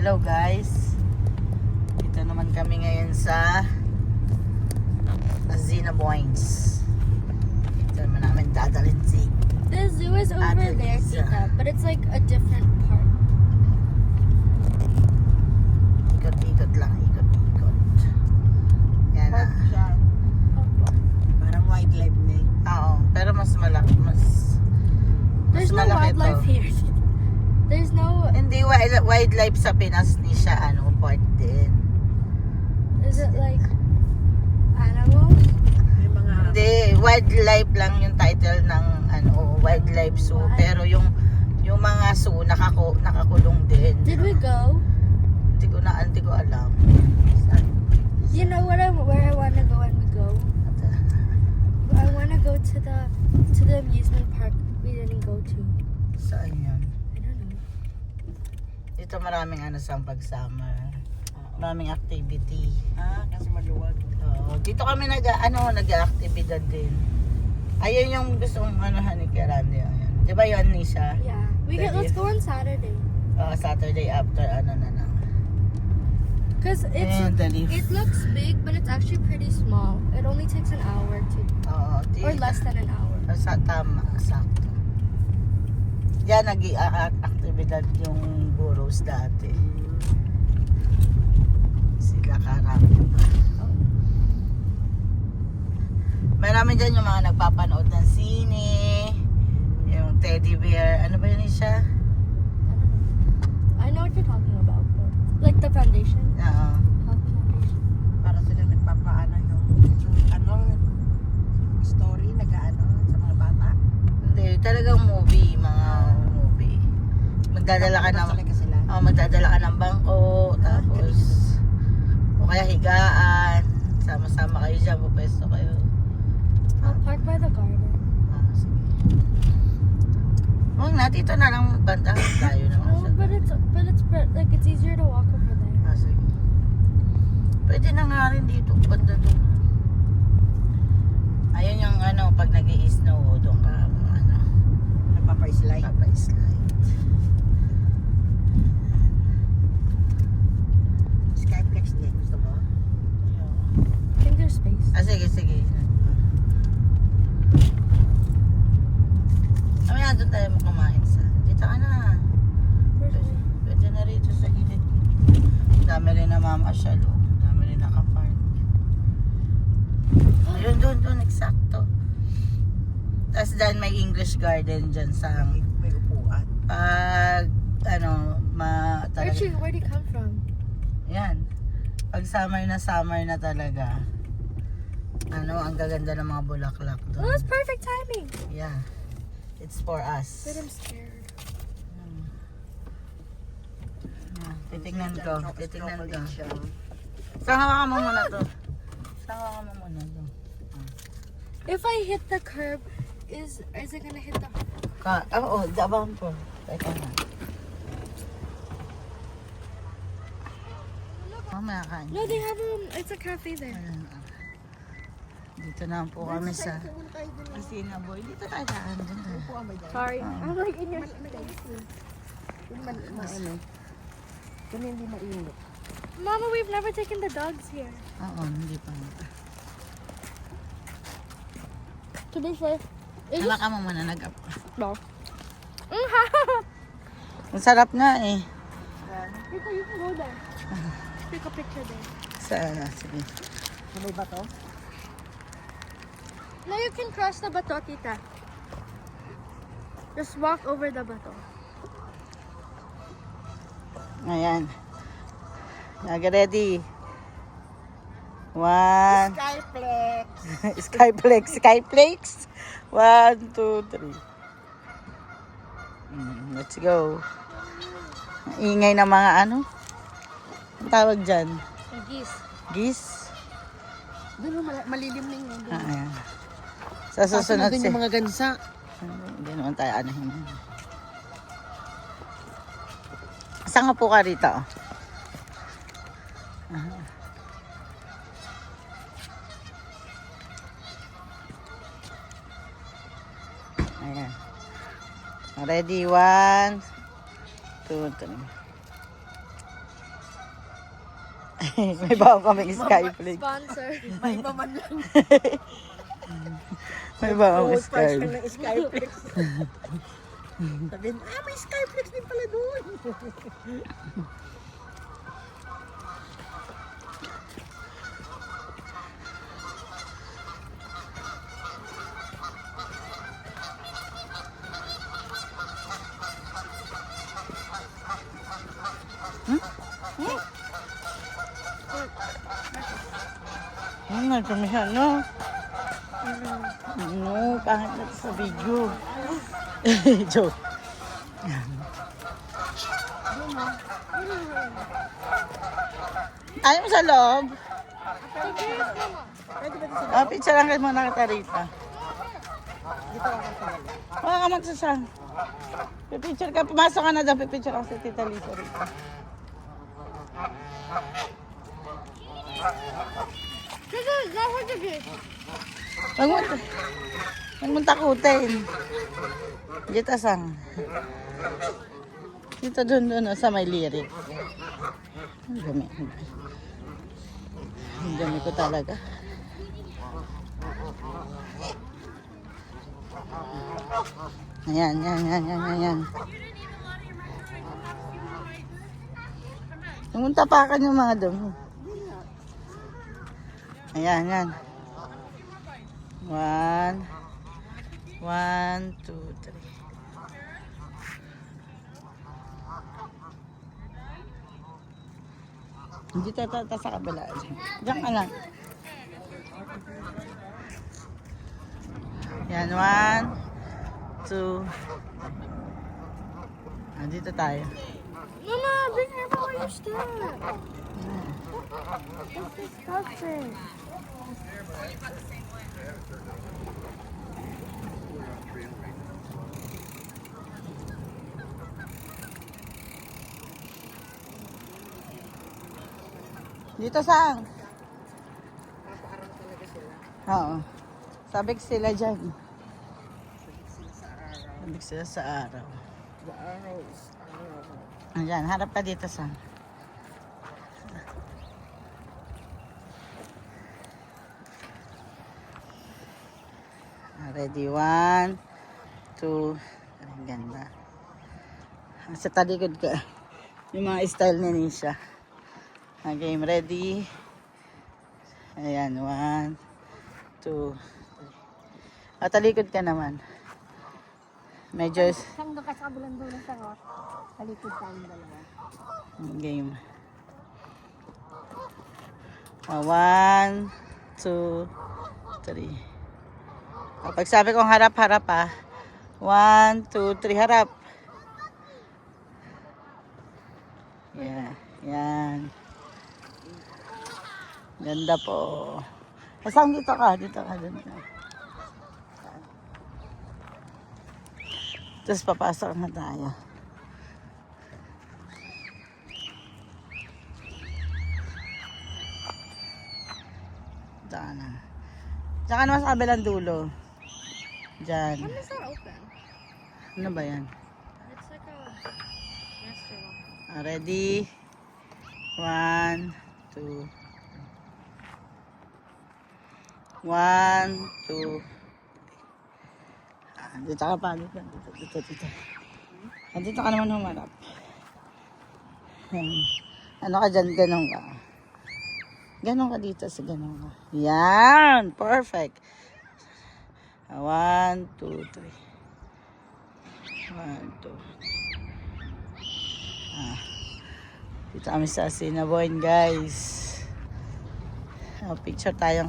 Hello guys. Dito naman kami ngayon sa Assiniboines. Dito naman namin dadalhin si The zoo is over Ate there, Lisa. Tita, but it's like a different part. ikot-ikot lang, ikot-ikot. Yan na. Park siya. Parang wildlife na eh. Oo, pero mas malaki, mas There's no malaki wildlife to. here. There's no. Hindi wildlife sa Pinas ni siya part din. Is it like animals? May mga Hindi, wildlife lang yung title ng wildlife zoo. What? Pero yung mga zoo nakakulong din. Did we go? Hindi ko alam. You know where I want to go when we go? I want to go to the amusement park we didn't go to. Saan yan? I don't know. Dito maraming sa pag-summer. Maraming activity. kasi maluwag. Oo, dito kami nag-aktibidad din. Ayun yung gusto kong ni Kerande. Ayan. Di ba yun, Nisha? Yeah. Let's go on Saturday. Saturday after na lang. Cause Ayan, dali. it looks big, but it's actually pretty small. It only takes an hour to, Oo, or less than an hour. Tama, sakto. Yan, nag-aktibidad yung burros dati. Sila karami. Marami dyan yung mga nagpapanood ng sine, yung teddy bear, ano ba yun siya? I know what you're talking about, though. Like the foundation. Oo. Health foundation. Para sila nagpapaano yung story nag-aano sa mga bata. Hindi, talagang movie, mga movie. Magdadala ka ng Talaga sila. magdadala ka ng bangko, tapos o kaya higaan, sama-sama kayo dyan, pupesto kayo. I'll park by the garden. Sige. Huwag na, dito na lang bandahan tayo naman. No, but it's easier to walk over there. Sige. Pwede na nga rin dito, banda doon. Ayun yung pag nag-i-snow, doon ka, Nagpapa-slide. papa-slide. Skyflex din. Gusto mo? I think there's space. Sige. Mamaya doon tayo kumain sa. Dito ka na. Pwede na rito sa gilid. Dami rin na mamasyal. Dami rin nakapark. Ayun, doon, eksakto. Tapos dahil may English garden dyan sa May upuan. pag, talaga. Archie, where'd you come from? Yan. Pag summer na talaga. Ang gaganda ng mga bulaklak Well, doon. that's perfect timing. Yeah. It's for us. But I'm scared. Titingnan ko. Chocolate siya. Saan mo muna to? If I hit the curb, is it gonna hit the? Oo, dabahan po. Teka na. Mamaya kain. No, they have it's a cafe there. Dito na po kami sa Asina Boy. Dito tayo daan. Upuan ba dyan? Sorry, I'm like in your Kung hindi mainit. Mama, we've never taken the dogs here. Oo, hindi pa. To be fair, it's Hala ka mo muna nag-up. no. Ang sarap nga eh. Tita, you can go there. Take a picture there. Sana, sige. May bato? No, you can cross the bato, Tita. Just walk over the bato. Ayan. Ready. 1. Skyflex. Skyflex. 1, 2, 3. Let's go. Ang ingay na mga Ang tawag dyan? Geese. Geese? Doon malilim na yun. Ayan. Sa susunod din yung mga gansa. Hindi naman tayo Saan nga po ka rito? Ayan. Ready? 1, 2, 3. May bago kaming Skyflix. Sponsor. May iba man lang. May bago Full price lang Skyflix. ng Skyflex. Sabihin, may Skyflex din pala doon. Nagkamihan, no? No, pangit na sa video. Joke. Ayaw mo sa loob? Picture lang kayo muna kita rito. Dito ako sa Wala ka magsasang. Pipicture ka, pumasok ka na dyan, pipicture ako sa Tita Lisa rito. Huwag mong takutin. Dito sang. Dito doon sa may lirik. Ang dami. Ang dami ko talaga. Ayan. Huwag tapakan yung mga dumi. Ayan. 1, 2, 3. Hindi tatata sa kabila. Diyan ka lang. Yan, 1, 2. Dito tayo. Mama, be careful where you step. That's disgusting. Dito sang? Oo. Sabik sila dyan. Sabik sila sa araw. The arrows. Ayan, harap ka dito sang. Ready, 1, 2. Ang ganda. Sa talikod ka. Yung mga style ni Nisha. Game ready. Ayan, 1, 2, 3. Talikod ka naman. Medyo Saan doon ka sa kabilang dulo sa ko? Talikod tayong dalawa. game. 1, 2, 3. Pag sabi kong harap-harap 1, 2, 3, harap. Yan. Ganda po. Saan dito ka? Dito ka. Tapos papasok na tayo. Diyan ka naman sa kabilang dulo. Diyan. It's not open. Ano ba yan? It's like a restaurant. Ready? 1, 2. 1, 2. Dito ka pa. Dito. Dito ka naman humarap. Ano ka dyan? Ganon ka. Ganon ka dito sa ganon ka. Yan! Perfect. 1, 2, 3. 1, 2. Dito kami sa Sinaboy, guys. Picture tayong